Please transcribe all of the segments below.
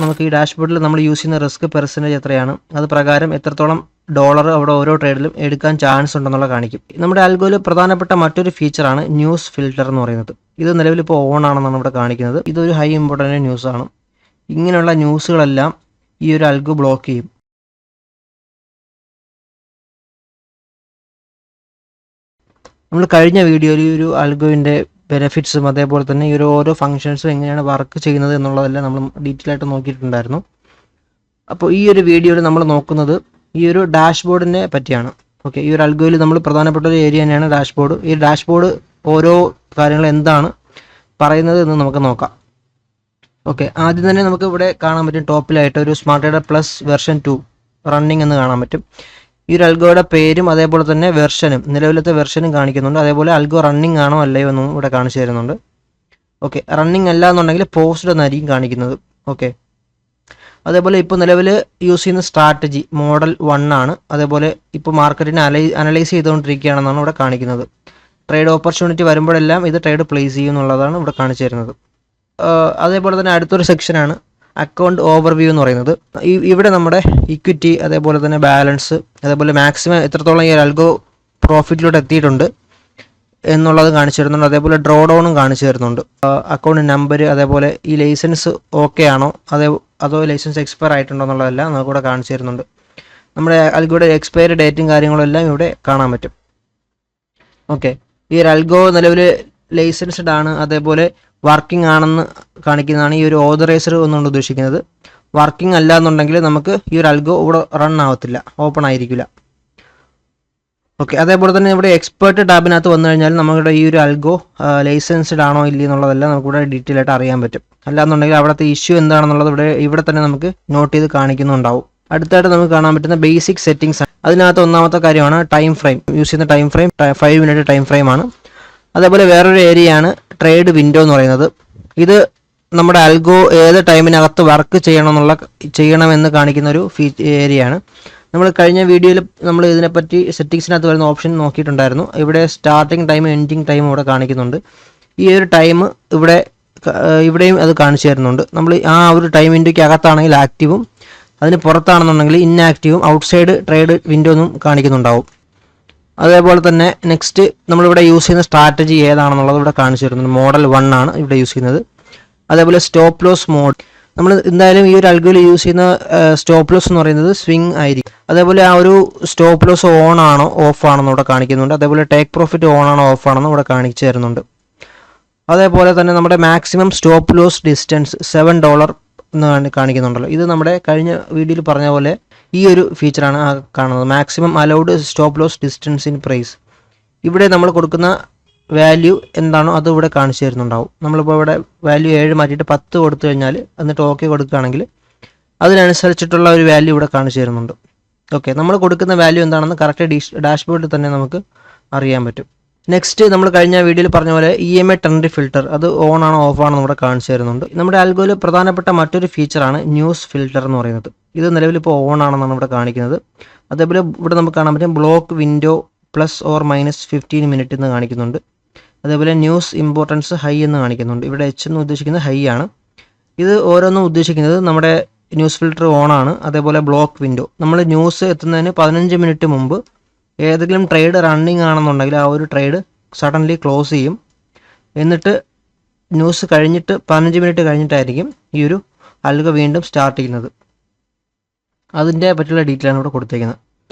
നമുക്ക് ഈ ഡാഷ്ബോർഡിൽ നമ്മൾ യൂസ് ചെയ്യുന്ന റിസ്ക് പെർസെൻറ്റേജ് എത്രയാണ്, അത് പ്രകാരം എത്രത്തോളം ഡോളർ അവിടെ ഓരോ ട്രേഡിലും എടുക്കാൻ ചാൻസ് ഉണ്ടെന്നുള്ള കാണിക്കും. നമ്മുടെ ആൽഗോയിൽ പ്രധാനപ്പെട്ട മറ്റൊരു ഫീച്ചറാണ് ന്യൂസ് ഫിൽട്ടർ എന്ന് പറയുന്നത്. ഇത് നിലവിൽ ഇപ്പോൾ ഓൺ ആണെന്നാണ് ഇവിടെ കാണിക്കുന്നത്. ഇതൊരു ഹൈ ഇമ്പോർട്ടൻ്റ് ന്യൂസാണ്. ഇങ്ങനെയുള്ള ന്യൂസുകളെല്ലാം ഈ ഒരു ആൽഗോ ബ്ലോക്ക് ചെയ്യും. നമ്മൾ കഴിഞ്ഞ വീഡിയോയിൽ ഈ ഒരു ആൽഗോയിൻ്റെ ബെനിഫിറ്റ്സും അതേപോലെ തന്നെ ഈ ഒരു ഓരോ ഫംഗ്ഷൻസും എങ്ങനെയാണ് വർക്ക് ചെയ്യുന്നത് എന്നുള്ളതെല്ലാം നമ്മൾ ഡീറ്റെയിൽ ആയിട്ട് നോക്കിയിട്ടുണ്ടായിരുന്നു. അപ്പോൾ ഈ ഒരു വീഡിയോയിൽ നമ്മൾ നോക്കുന്നത് ഈ ഒരു ഡാഷ്ബോർഡിനെ പറ്റിയാണ്. ഓക്കെ, ഈ ഒരു ആൽഗോയിൽ നമ്മൾ പ്രധാനപ്പെട്ട ഒരു ഏരിയ തന്നെയാണ് ഡാഷ്ബോർഡ്. ഈ ഡാഷ്ബോർഡ് ഓരോ കാര്യങ്ങൾ എന്താണ് പറയുന്നത് എന്ന് നമുക്ക് നോക്കാം. ഓക്കെ, ആദ്യം തന്നെ നമുക്ക് ഇവിടെ കാണാൻ പറ്റും ടോപ്പിലായിട്ട് ഒരു smart trader plus version 2 running എന്ന് കാണാൻ പറ്റും. ഈ ഒരു അൽഗോയുടെ പേരും അതേപോലെ തന്നെ വെർഷനും, നിലവിലത്തെ വെർഷനും കാണിക്കുന്നുണ്ട്. അതേപോലെ അൽഗോ റണ്ണിങ് ആണോ അല്ലയോ എന്നും ഇവിടെ കാണിച്ചു തരുന്നുണ്ട്. ഓക്കെ, റണ്ണിങ് അല്ല എന്നുണ്ടെങ്കിൽ പോസ്റ്റ് എന്നായിരിക്കും കാണിക്കുന്നത്. ഓക്കെ, അതേപോലെ ഇപ്പോൾ നിലവിൽ യൂസ് ചെയ്യുന്ന സ്ട്രാറ്റജി മോഡൽ 1 ആണ്. അതേപോലെ ഇപ്പോൾ മാർക്കറ്റിനെ അനലൈസ് ചെയ്തുകൊണ്ടിരിക്കുകയാണെന്നാണ് ഇവിടെ കാണിക്കുന്നത്. ട്രേഡ് ഓപ്പർച്യൂണിറ്റി വരുമ്പോഴെല്ലാം ഇത് ട്രേഡ് പ്ലേസ് ചെയ്യും എന്നുള്ളതാണ് ഇവിടെ കാണിച്ചു തരുന്നത്. അതേപോലെ തന്നെ അടുത്തൊരു സെക്ഷനാണ് അക്കൗണ്ട് ഓവർവ്യൂ എന്ന് പറയുന്നത്. ഇവിടെ നമ്മുടെ ഇക്വിറ്റി, അതേപോലെ തന്നെ ബാലൻസ്, അതേപോലെ മാക്സിമം എത്രത്തോളം ഈ അൽഗോ പ്രോഫിറ്റിലോട്ട് എത്തിയിട്ടുണ്ട് എന്നുള്ളത് കാണിച്ചു തരുന്നുണ്ട്. അതേപോലെ ഡ്രോ ഡൗണും കാണിച്ചു തരുന്നുണ്ട്. അക്കൗണ്ട് നമ്പർ, അതേപോലെ ഈ ലൈസൻസ് ഓക്കെ ആണോ അതോ ലൈസൻസ് എക്സ്പയർ ആയിട്ടുണ്ടോ എന്നുള്ളതെല്ലാം നമുക്കിവിടെ കാണിച്ചു തരുന്നുണ്ട്. നമ്മുടെ അൽഗോയുടെ എക്സ്പയറി ഡേറ്റും കാര്യങ്ങളും എല്ലാം ഇവിടെ കാണാൻ പറ്റും. ഓക്കെ, ഈ ഒരു അൽഗോ നിലവിൽ ലൈസൻസ്ഡ് ആണ്, അതേപോലെ വർക്കിംഗ് ആണെന്ന് കാണിക്കുന്നതാണ് ഈ ഒരു ഓതറൈസർ എന്നുകൊണ്ട് ഉദ്ദേശിക്കുന്നത്. വർക്കിംഗ് അല്ല എന്നുണ്ടെങ്കിൽ നമുക്ക് ഈ ഒരു അൽഗോ ഇവിടെ റൺ ആവത്തില്ല, ഓപ്പൺ ആയിരിക്കില്ല. ഓക്കെ, അതേപോലെ തന്നെ ഇവിടെ എക്സ്പേർട്ട് ടാബിനകത്ത് വന്നു കഴിഞ്ഞാൽ നമ്മുടെ ഈ ഒരു അൽഗോ ലൈസൻസ്ഡ് ആണോ ഇല്ല എന്നുള്ളതെല്ലാം നമുക്കിവിടെ ഡീറ്റെയിൽ ആയിട്ട് അറിയാൻ പറ്റും. അല്ലാന്നുണ്ടെങ്കിൽ അവിടുത്തെ ഇഷ്യൂ എന്താണെന്നുള്ളത് ഇവിടെ തന്നെ നമുക്ക് നോട്ട് ചെയ്ത് കാണിക്കുന്നുണ്ടാവും. അടുത്തായിട്ട് നമുക്ക് കാണാൻ പറ്റുന്ന ബേസിക് സെറ്റിംഗ്സ് ആണ്. അതിനകത്ത് ഒന്നാമത്തെ കാര്യമാണ് ടൈം ഫ്രെയിം. യൂസ് ചെയ്യുന്ന time frame 5 minute time frame ആണ്. അതേപോലെ വേറൊരു ഏരിയയാണ് ട്രേഡ് വിൻഡോ എന്ന് പറയുന്നത്. ഇത് നമ്മുടെ അൽഗോ ഏത് ടൈമിനകത്ത് വർക്ക് ചെയ്യണമെന്ന് കാണിക്കുന്ന ഒരു ഏരിയയാണ്. നമ്മൾ കഴിഞ്ഞ വീഡിയോയിൽ നമ്മൾ ഇതിനെപ്പറ്റി സെറ്റിങ്സിനകത്ത് വരുന്ന ഓപ്ഷൻ നോക്കിയിട്ടുണ്ടായിരുന്നു. ഇവിടെ സ്റ്റാർട്ടിംഗ് ടൈം എൻഡിങ് ടൈം ഇവിടെ കാണിക്കുന്നുണ്ട്. ഈ ഒരു ടൈം ഇവിടെയും അത് കാണിച്ചു തരുന്നുണ്ട്. നമ്മൾ ആ ഒരു ടൈം വിൻഡോയ്ക്ക് അകത്താണെങ്കിൽ ആക്റ്റീവും അതിന് പുറത്താണെന്നുണ്ടെങ്കിൽ ഇൻആക്റ്റീവും ഔട്ട്സൈഡ് ട്രേഡ് വിൻഡോ ഒന്നും കാണിക്കുന്നുണ്ടാവും. അതേപോലെ തന്നെ നെക്സ്റ്റ് നമ്മളിവിടെ യൂസ് ചെയ്യുന്ന സ്ട്രാറ്റജി ഏതാണെന്നുള്ളത് ഇവിടെ കാണിച്ചു തരുന്നുണ്ട്. മോഡൽ 1 ആണ് ഇവിടെ യൂസ് ചെയ്യുന്നത്. അതേപോലെ സ്റ്റോപ്പ് ലോസ് മോഡ്, നമ്മൾ എന്തായാലും ഈ ഒരു അൽഗോയിൽ യൂസ് ചെയ്യുന്ന സ്റ്റോപ്പ് ലോസ് എന്ന് പറയുന്നത് സ്വിംഗ് ആയിരിക്കും. അതേപോലെ ആ ഒരു സ്റ്റോപ്പ് ലോസ് ഓൺ ആണോ ഓഫ് ആണെന്ന് ഇവിടെ കാണിക്കുന്നുണ്ട്. അതേപോലെ ടേക്ക് പ്രോഫിറ്റ് ഓൺ ആണോ ഓഫ് ആണെന്ന് ഇവിടെ കാണിച്ചു തരുന്നുണ്ട്. അതേപോലെ തന്നെ നമ്മുടെ മാക്സിമം സ്റ്റോപ്പ് ലോസ് ഡിസ്റ്റൻസ് $7 എന്ന് കാണിക്കുന്നുണ്ടല്ലോ. ഇത് നമ്മുടെ കഴിഞ്ഞ വീഡിയോയിൽ പറഞ്ഞ പോലെ ഈ ഒരു ഫീച്ചറാണ് കാണുന്നത്. Maximum allowed stop loss distance in price. ഇവിടെ നമ്മൾ കൊടുക്കുന്ന വാല്യൂ എന്താണോ അത് ഇവിടെ കാണിച്ചു തരുന്നുണ്ടാവും. നമ്മളിപ്പോൾ ഇവിടെ വാല്യൂ 7 മാറ്റിയിട്ട് 10 കൊടുത്തു കഴിഞ്ഞാൽ എന്നിട്ട് ഓക്കെ കൊടുക്കുകയാണെങ്കിൽ അതിനനുസരിച്ചിട്ടുള്ള ഒരു വാല്യൂ ഇവിടെ കാണിച്ചു തരുന്നുണ്ട്. ഓക്കെ, നമ്മൾ കൊടുക്കുന്ന വാല്യൂ എന്താണെന്ന് കറക്റ്റ് ഡാഷ്ബോർഡിൽ തന്നെ നമുക്ക് അറിയാൻ പറ്റും. നെക്സ്റ്റ് നമ്മൾ കഴിഞ്ഞ വീഡിയോയിൽ പറഞ്ഞ പോലെ EMA ട്രെൻഡ് ഫിൽട്ടർ, അത് ഓൺ ആണോ ഓഫ് ആണോ ഇവിടെ കാണിച്ചു തരുന്നുണ്ട്. നമ്മുടെ ആൽഗോയിൽ പ്രധാനപ്പെട്ട മറ്റൊരു ഫീച്ചറാണ് ന്യൂസ് ഫിൽട്ടർ എന്ന് പറയുന്നത്. ഇത് നിലവിൽ ഇപ്പോൾ ഓൺ ആണെന്നാണ് ഇവിടെ കാണിക്കുന്നത്. അതേപോലെ ഇവിടെ നമുക്ക് കാണാൻ പറ്റും ബ്ലോക്ക് വിൻഡോ +or-15 മിനിറ്റ് എന്ന് കാണിക്കുന്നുണ്ട്. അതേപോലെ ന്യൂസ് ഇമ്പോർട്ടൻസ് ഹൈ എന്ന് കാണിക്കുന്നുണ്ട്. ഇവിടെ H എന്ന് ഉദ്ദേശിക്കുന്നത് ഹൈ ആണ്. ഇത് ഓരോന്നും ഉദ്ദേശിക്കുന്നത് നമ്മുടെ ന്യൂസ് ഫിൽട്ടർ ഓൺ ആണ്. അതേപോലെ ബ്ലോക്ക് വിൻഡോ, നമ്മൾ ന്യൂസ് എത്തുന്നതിന് 15 മിനിറ്റ് മുമ്പ് ഏതെങ്കിലും ട്രേഡ് റണ്ണിങ് ആണെന്നുണ്ടെങ്കിൽ ആ ഒരു ട്രേഡ് സഡൻലി ക്ലോസ് ചെയ്യും. എന്നിട്ട് ന്യൂസ് കഴിഞ്ഞിട്ട് 15 മിനിറ്റ് കഴിഞ്ഞിട്ടായിരിക്കും ഈ ഒരു അൽഗോ വീണ്ടും സ്റ്റാർട്ട് ചെയ്യുന്നത്. അതിൻ്റെ പറ്റിയുള്ള ഡീറ്റെയിൽ ആണ് ഇവിടെ കൊടുത്തേക്കുന്നത്.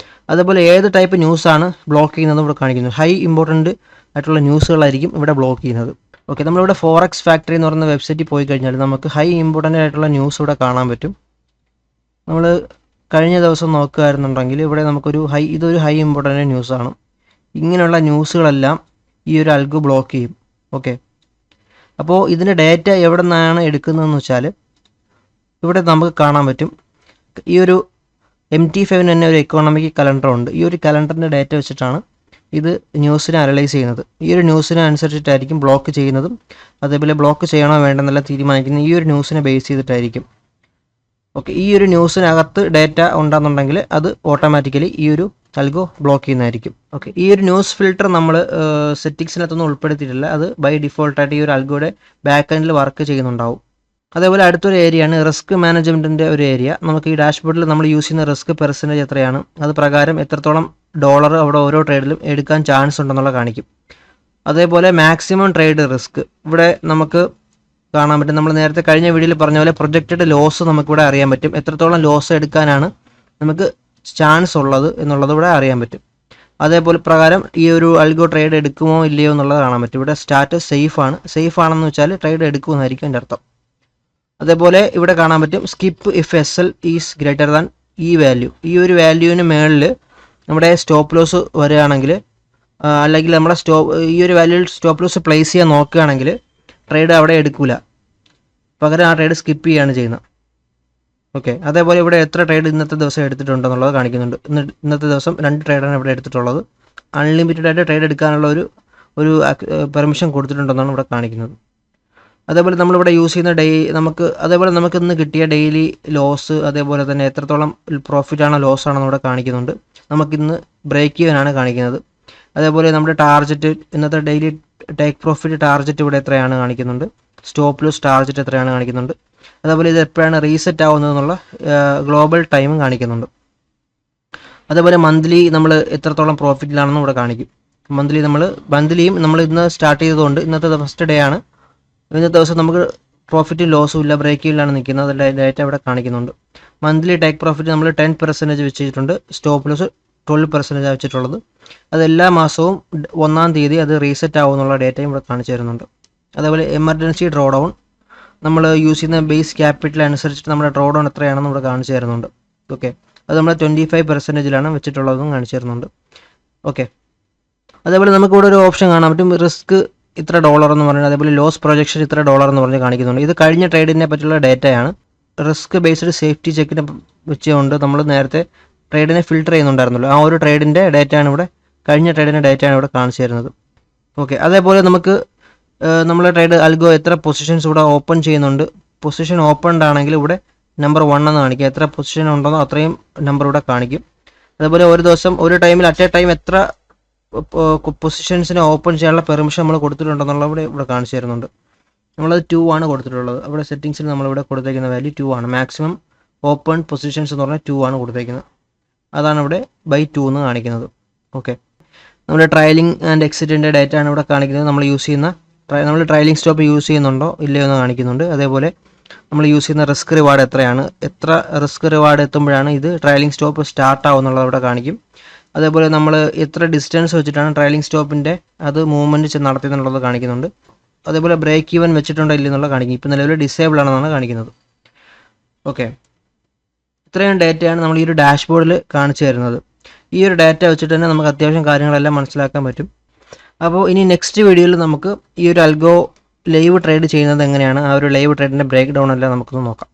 അതേപോലെ ഏത് ടൈപ്പ് ന്യൂസാണ് ബ്ലോക്ക് ചെയ്യുന്നത് ഇവിടെ കാണിക്കുന്നത്. ഹൈ ഇമ്പോർട്ടൻ്റ് ആയിട്ടുള്ള ന്യൂസുകളായിരിക്കും ഇവിടെ ബ്ലോക്ക് ചെയ്യുന്നത്. ഓക്കെ, നമ്മളിവിടെ ഫോറക്സ് ഫാക്ടറി എന്ന് പറയുന്ന വെബ്സൈറ്റിൽ പോയി കഴിഞ്ഞാൽ നമുക്ക് ഹൈ ഇമ്പോർട്ടൻ്റ് ആയിട്ടുള്ള ന്യൂസ് ഇവിടെ കാണാൻ പറ്റും. നമ്മൾ കഴിഞ്ഞ ദിവസം നോക്കുകയായിരുന്നുണ്ടെങ്കിൽ ഇവിടെ നമുക്കൊരു ഇതൊരു ഹൈ ഇമ്പോർട്ടൻ്റ് ന്യൂസാണ്. ഇങ്ങനെയുള്ള ന്യൂസുകളെല്ലാം ഈ ഒരു അൽഗോ ബ്ലോക്ക് ചെയ്യും. ഓക്കെ, അപ്പോൾ ഇതിൻ്റെ ഡേറ്റ എവിടെ നിന്നാണ് എടുക്കുന്നതെന്ന് വെച്ചാൽ ഇവിടെ നമുക്ക് കാണാൻ പറ്റും. ഈ ഒരു MT5 തന്നെ ഒരു എക്കോണമിക് കലണ്ടർ ഉണ്ട്. ഈ ഒരു കലണ്ടറിൻ്റെ ഡേറ്റ വെച്ചിട്ടാണ് ഇത് ന്യൂസിനെ അനലൈസ് ചെയ്യുന്നത്. ഈ ഒരു ന്യൂസിനെ അനുസരിച്ചിട്ടായിരിക്കും ബ്ലോക്ക് ചെയ്യുന്നതും അതേപോലെ ബ്ലോക്ക് ചെയ്യണോ വേണ്ടെന്നെല്ലാം തീരുമാനിക്കുന്നത് ഈ ഒരു ന്യൂസിനെ ബേസ് ചെയ്തിട്ടായിരിക്കും. ഓക്കെ, ഈ ഒരു ന്യൂസിനകത്ത് ഡേറ്റ ഉണ്ടെന്നുണ്ടെങ്കിൽ അത് ഓട്ടോമാറ്റിക്കലി ഈ ഒരു അൽഗോ ബ്ലോക്ക് ചെയ്യുന്നതായിരിക്കും. ഓക്കെ, ഈ ഒരു ന്യൂസ് ഫിൽട്ടർ നമ്മൾ സെറ്റിങ്സിനകത്തൊന്നും ഉൾപ്പെടുത്തിയിട്ടില്ല. അത് ബൈ ഡിഫോൾട്ടായിട്ട് ഈ ഒരു അൽഗോയുടെ ബാക്ക് എൻഡിൽ വർക്ക് ചെയ്യുന്നുണ്ടാവും. അതേപോലെ അടുത്തൊരു ഏരിയയാണ് റിസ്ക് മാനേജ്മെൻറ്റിൻ്റെ ഒരു ഏരിയ. നമുക്ക് ഈ ഡാഷ്ബോർഡിൽ നമ്മൾ യൂസ് ചെയ്യുന്ന റിസ്ക് പെർസെൻറ്റേജ് എത്രയാണ്, അത് പ്രകാരം എത്രത്തോളം ഡോളർ അവിടെ ഓരോ ട്രേഡിലും എടുക്കാൻ ചാൻസ് ഉണ്ടെന്നുള്ള കാണിക്കും. അതേപോലെ മാക്സിമം ട്രേഡ് റിസ്ക് ഇവിടെ നമുക്ക് കാണാൻ പറ്റും. നമ്മൾ നേരത്തെ കഴിഞ്ഞ വീഡിയോയിൽ പറഞ്ഞ പോലെ പ്രൊജക്റ്റഡ് ലോസ് നമുക്കിവിടെ അറിയാൻ പറ്റും. എത്രത്തോളം ലോസ് എടുക്കാനാണ് നമുക്ക് ചാൻസ് ഉള്ളത് എന്നുള്ളത് ഇവിടെ അറിയാൻ പറ്റും. അതേപോലെ പ്രകാരം ഈ ഒരു അൽഗോ ട്രേഡ് എടുക്കുമോ ഇല്ലയോ എന്നുള്ളത് കാണാൻ പറ്റും. ഇവിടെ സ്റ്റാറ്റസ് സേഫ് ആണെന്ന് വെച്ചാൽ ട്രേഡ് എടുക്കുമെന്നായിരിക്കും എൻ്റെ അർത്ഥം. അതേപോലെ ഇവിടെ കാണാൻ പറ്റും skip if SL is greater than ഈ വാല്യൂ. ഈ ഒരു വാല്യൂവിന് മുകളിൽ നമ്മുടെ സ്റ്റോപ്പ് ലോസ് വരികയാണെങ്കിൽ, അല്ലെങ്കിൽ നമ്മുടെ ഈ ഒരു വാല്യൂവിൽ സ്റ്റോപ്പ് ലോസ് പ്ലേസ് ചെയ്യാൻ നോക്കുകയാണെങ്കിൽ ട്രേഡ് അവിടെ എടുക്കില്ല, പകരം ആ ട്രേഡ് സ്കിപ്പ് ചെയ്യുകയാണ് ചെയ്യുന്നത്. ഓക്കെ, അതേപോലെ ഇവിടെ എത്ര ട്രേഡ് ഇന്നത്തെ ദിവസം എടുത്തിട്ടുണ്ടെന്നുള്ളത് കാണിക്കുന്നുണ്ട്. ഇന്നത്തെ ദിവസം 2 ട്രേഡാണ് ഇവിടെ എടുത്തിട്ടുള്ളത്. അൺലിമിറ്റഡ് ആയിട്ട് ട്രേഡ് എടുക്കാനുള്ള ഒരു പെർമിഷൻ കൊടുത്തിട്ടുണ്ടെന്നാണ് ഇവിടെ കാണിക്കുന്നത്. അതേപോലെ നമ്മളിവിടെ യൂസ് ചെയ്യുന്ന അതേപോലെ നമുക്ക് ഇന്ന് കിട്ടിയ ഡെയിലി ലോസ്, അതേപോലെ തന്നെ എത്രത്തോളം പ്രോഫിറ്റ് ആണോ ലോസ് ആണോ ഇവിടെ കാണിക്കുന്നുണ്ട്. നമുക്കിന്ന് ബ്രേക്ക് ഈവൻ കാണിക്കുന്നത്. അതേപോലെ നമ്മുടെ ടാർജറ്റ്, ഇന്നത്തെ ഡെയിലി ടേക്ക് പ്രോഫിറ്റ് ടാർജറ്റ് ഇവിടെ എത്രയാണ് കാണിക്കുന്നുണ്ട്. സ്റ്റോപ്പ് ലോസ് ടാർജറ്റ് എത്രയാണ് കാണിക്കുന്നുണ്ട്. അതേപോലെ ഇത് എപ്പോഴാണ് റീസെറ്റ് ആവുന്നതെന്നുള്ള ഗ്ലോബൽ ടൈമും കാണിക്കുന്നുണ്ട്. അതേപോലെ മന്ത്ലി നമ്മൾ എത്രത്തോളം പ്രോഫിറ്റിലാണെന്നും ഇവിടെ കാണിക്കും. മന്ത്ലിയും നമ്മൾ ഇന്ന് സ്റ്റാർട്ട് ചെയ്തതുകൊണ്ട് ഇന്നത്തെ ഫസ്റ്റ് ഡേ ആണ്. ഇന്നത്തെ ദിവസം നമുക്ക് പ്രോഫിറ്റും ലോസും ഇല്ല, ബ്രേക്കിലാണ് നിൽക്കുന്നത്. അതിൻ്റെ ഡേറ്റ ഇവിടെ കാണിക്കുന്നുണ്ട്. മന്ത്ലി ടേക്ക് പ്രോഫിറ്റ് നമ്മൾ 10% വെച്ചിട്ടുണ്ട്. സ്റ്റോപ്പ് ലോസ് 12% വെച്ചിട്ടുള്ളത്. അത് എല്ലാ മാസവും 1-ാം തീയതി അത് റീസെറ്റ് ആവുമെന്നുള്ള ഡേറ്റയും ഇവിടെ കാണിച്ചു തരുന്നുണ്ട്. അതേപോലെ എമർജൻസി ഡ്രോ ഡൗൺ നമ്മൾ യൂസ് ചെയ്യുന്ന ബേസ് ക്യാപിറ്റൽ അനുസരിച്ചിട്ട് നമ്മുടെ ഡ്രോ ഡൗൺ എത്രയാണെന്ന് ഇവിടെ കാണിച്ചു തരുന്നുണ്ട്. ഓക്കെ, അത് നമ്മൾ 25%ലാണ് വെച്ചിട്ടുള്ളതെന്നും കാണിച്ചു തരുന്നുണ്ട്. ഓക്കെ, അതേപോലെ നമുക്കിവിടെ ഒരു ഓപ്ഷൻ കാണാൻ പറ്റും, റിസ്ക് ഇത്ര ഡോളർ എന്ന് പറഞ്ഞാൽ, അതേപോലെ ലോസ് പ്രൊജക്ഷൻ ഇത്ര ഡോളർ എന്ന് പറഞ്ഞ് കാണിക്കുന്നുണ്ട്. ഇത് കഴിഞ്ഞ ട്രേഡിനെ പറ്റിയുള്ള ഡേറ്റയാണ്. റിസ്ക് ബേസ്ഡ് സേഫ്റ്റി ചെക്കിനെ വെച്ചുകൊണ്ട് നമ്മൾ നേരത്തെ ട്രേഡിനെ ഫിൽട്ടർ ചെയ്യുന്നുണ്ടായിരുന്നല്ലോ, ആ ഒരു ട്രേഡിൻ്റെ ഡേറ്റയാണ് ഇവിടെ, കഴിഞ്ഞ ട്രേഡിൻ്റെ ഡേറ്റയാണ് ഇവിടെ കാണിച്ചു തരുന്നത്. ഓക്കെ, അതേപോലെ നമുക്ക് നമ്മളെ ട്രേഡ് അൽഗോ എത്ര പൊസിഷൻസ് ഇവിടെ ഓപ്പൺ ചെയ്യുന്നുണ്ട്. പൊസിഷൻ ഓപ്പൺഡ് ആണെങ്കിൽ ഇവിടെ നമ്പർ 1 എന്ന് കാണിക്കും. എത്ര പൊസിഷൻ ഉണ്ടെന്നോ അത്രയും നമ്പർ ഇവിടെ കാണിക്കും. അതേപോലെ ഒരു ദിവസം ഒരു ടൈമിൽ അറ്റ് എ ടൈം എത്ര പൊസിഷൻസിനെ ഓപ്പൺ ചെയ്യാനുള്ള പെർമിഷൻ നമ്മൾ കൊടുത്തിട്ടുണ്ടെന്നുള്ള ഇവിടെ കാണിച്ചു തരുന്നുണ്ട്. നമ്മളത് 2 ആണ് കൊടുത്തിട്ടുള്ളത്. അവിടെ സെറ്റിങ്സിൽ നമ്മളിവിടെ കൊടുത്തേക്കുന്ന വാല്യൂ 2 ആണ്. മാക്സിമം ഓപ്പൺ പൊസിഷൻസ് എന്ന് പറഞ്ഞാൽ 2 ആണ് കൊടുത്തേക്കുന്നത്. അതാണ് ഇവിടെ by 2 എന്ന് കാണിക്കുന്നത്. ഓക്കെ, നമ്മുടെ ട്രയലിംഗ് ആൻഡ് എക്സിറ്റിൻ്റെ ഡേറ്റ ആണ് ഇവിടെ കാണിക്കുന്നത്. നമ്മൾ ട്രയലിംഗ് സ്റ്റോപ്പ് യൂസ് ചെയ്യുന്നുണ്ടോ ഇല്ലയോ എന്ന് കാണിക്കുന്നുണ്ട്. അതേപോലെ നമ്മൾ യൂസ് ചെയ്യുന്ന റിസ്ക് റിവാർഡ് എത്രയാണ്, എത്ര റിസ്ക് റിവാർഡ് എത്തുമ്പോഴാണ് ഇത് ട്രയലിംഗ് സ്റ്റോപ്പ് സ്റ്റാർട്ട് ആവുമെന്നുള്ളത് ഇവിടെ കാണിക്കും. അതേപോലെ നമ്മൾ എത്ര ഡിസ്റ്റൻസ് വെച്ചിട്ടാണ് ട്രയലിംഗ് സ്റ്റോപ്പിൻ്റെ അത് മൂവ്മെൻറ്റ് നടത്തിയെന്നുള്ളത് കാണിക്കുന്നുണ്ട്. അതേപോലെ ബ്രേക്ക് ഈവൻ വെച്ചിട്ടുണ്ടോ ഇല്ലെന്നുള്ള കാണിക്കും. ഇപ്പോൾ നിലവിൽ ഡിസേബിൾ ആണെന്നാണ് കാണിക്കുന്നത്. ഓക്കെ, ഇത്രയും ഡേറ്റയാണ് നമ്മൾ ഈ ഒരു ഡാഷ്ബോർഡിൽ കാണിച്ചു തരുന്നത്. ഈ ഒരു ഡേറ്റ വെച്ചിട്ട് തന്നെ നമുക്ക് അത്യാവശ്യം കാര്യങ്ങളെല്ലാം മനസ്സിലാക്കാൻ പറ്റും. അപ്പോൾ ഇനി നെക്സ്റ്റ് വീഡിയോയിൽ നമുക്ക് ഈ ഒരു അൽഗോ ലൈവ് ട്രേഡ് ചെയ്യുന്നത് എങ്ങനെയാണ്, ആ ഒരു ലൈവ് ട്രേഡിൻ്റെ ബ്രേക്ക് ഡൗൺ എല്ലാം നമുക്കൊന്ന് നോക്കാം.